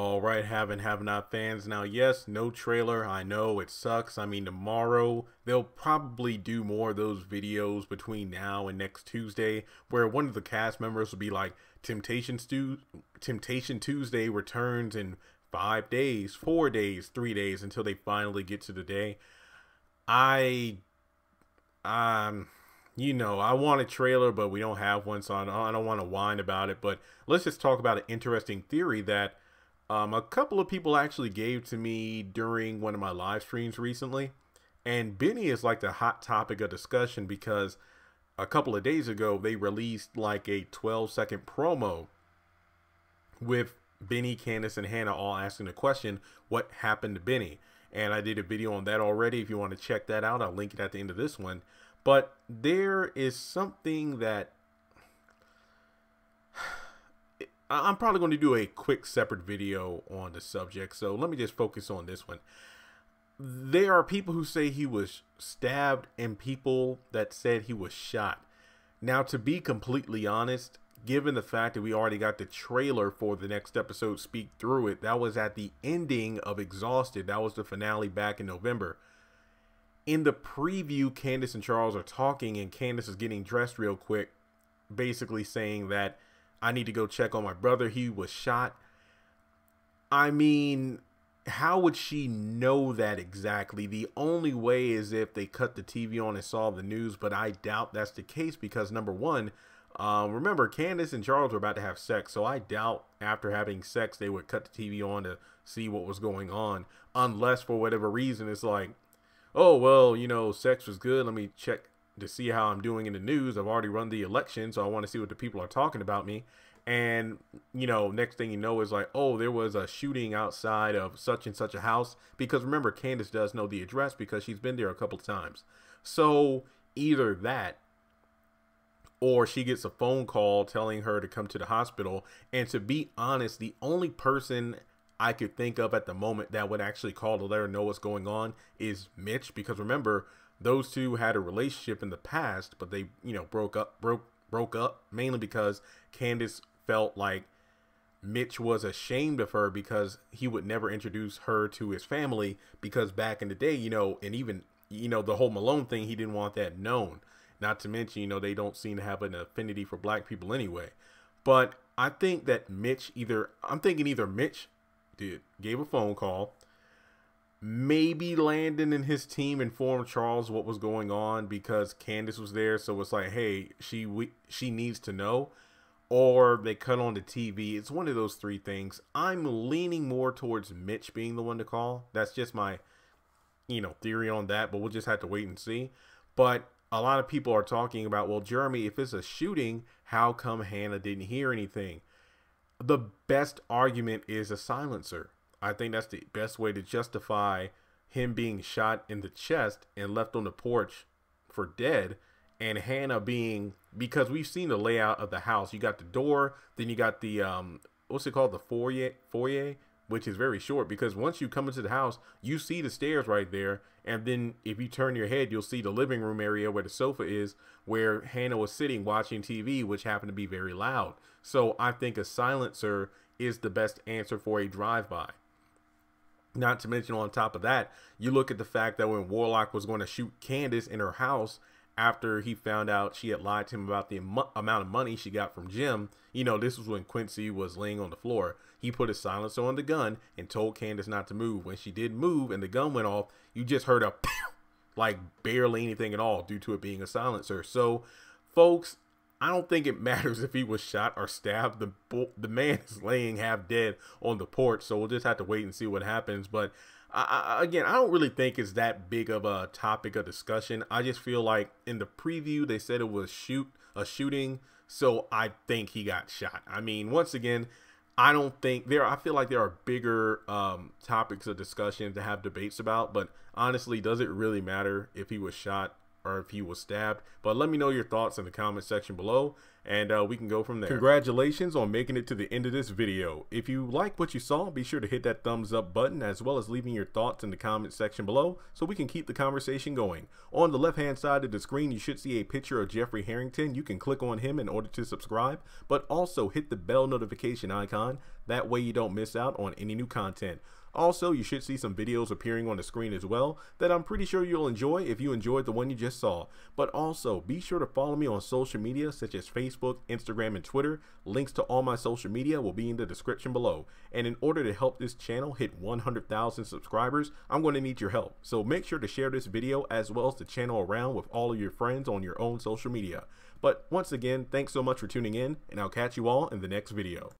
All right, have not fans. Now, yes, no trailer. I know it sucks. I mean, tomorrow they'll probably do more of those videos between now and next Tuesday, where one of the cast members will be like, Temptation Tuesday returns in 5 days, 4 days, 3 days until they finally get to the day. I, um, I want a trailer, but we don't have one, so I don't want to whine about it. But let's just talk about an interesting theory that a couple of people actually gave to me during one of my live streams recently. And Benny is like the hot topic of discussion because a couple of days ago they released like a 12-second promo with Benny, Candace, and Hannah all asking the question, what happened to Benny? And I did a video on that already. If you want to check that out, I'll link it at the end of this one. But there is something that I'm probably going to do a quick separate video on the subject. So let me just focus on this one. There are people who say he was stabbed and people that said he was shot. Now, to be completely honest, given the fact that we already got the trailer for the next episode, Speak Through It, that was at the ending of Exhausted. That was the finale back in November. In the preview, Candace and Charles are talking and Candace is getting dressed real quick, basically saying that I need to go check on my brother. He was shot. I mean, how would she know that exactly? The only way is if they cut the TV on and saw the news, but I doubt that's the case because number one, remember Candace and Charles were about to have sex, so I doubt after having sex they would cut the TV on to see what was going on, unless for whatever reason it's like, oh, well, sex was good. Let me check to see how I'm doing in the news. I've already run the election, so I want to see what the people are talking about me. And, next thing you know is like, oh, there was a shooting outside of such and such a house. Because remember, Candace does know the address because she's been there a couple of times. So either that or she gets a phone call telling her to come to the hospital. And to be honest, the only person I could think of at the moment that would actually call to let her know what's going on is Mitch, because remember, those two had a relationship in the past, but they, broke up mainly because Candace felt like Mitch was ashamed of her because he would never introduce her to his family because back in the day, and even, the whole Malone thing, he didn't want that known. Not to mention, they don't seem to have an affinity for black people anyway. But I think that I'm thinking either Mitch gave a phone call. Maybe Landon and his team informed Charles what was going on because Candace was there. So it's like, hey, she needs to know. Or they cut on the TV. It's one of those three things. I'm leaning more towards Mitch being the one to call. That's just my, theory on that. But we'll just have to wait and see. But a lot of people are talking about, well, Jeremy, if it's a shooting, how come Hannah didn't hear anything? The best argument is a silencer. I think that's the best way to justify him being shot in the chest and left on the porch for dead. And Hannah being, because we've seen the layout of the house. You got the door, then you got the, what's it called? The foyer, which is very short because once you come into the house, you see the stairs right there. And then if you turn your head, you'll see the living room area where the sofa is, where Hannah was sitting watching TV, which happened to be very loud. So I think a silencer is the best answer for a drive-by. Not to mention, on top of that, you look at the fact that when Warlock was going to shoot Candace in her house after he found out she had lied to him about the amount of money she got from Jim, this was when Quincy was laying on the floor. He put a silencer on the gun and told Candace not to move. When she did move and the gun went off, you just heard a pew, like barely anything at all due to it being a silencer. So, folks, I don't think it matters if he was shot or stabbed. The man is laying half dead on the porch, so we'll just have to wait and see what happens. But again, I don't really think it's that big of a topic of discussion. I just feel like in the preview they said it was a shooting, so I think he got shot. I mean, once again, I feel like there are bigger topics of discussion to have debates about. But honestly, does it really matter if he was shot or if he was stabbed? But let me know your thoughts in the comment section below. and we can go from there. Congratulations on making it to the end of this video. If you like what you saw, be sure to hit that thumbs up button, as well as leaving your thoughts in the comment section below so we can keep the conversation going. On the left hand side of the screen, you should see a picture of Jeffrey Harrington. You can click on him in order to subscribe, but also hit the bell notification icon. That way you don't miss out on any new content. Also, you should see some videos appearing on the screen as well that I'm pretty sure you'll enjoy if you enjoyed the one you just saw. But also, be sure to follow me on social media such as Facebook, Instagram, and Twitter. Links to all my social media will be in the description below. And in order to help this channel hit 100,000 subscribers, I'm going to need your help. So make sure to share this video as well as the channel around with all of your friends on your own social media. But once again, thanks so much for tuning in, and I'll catch you all in the next video.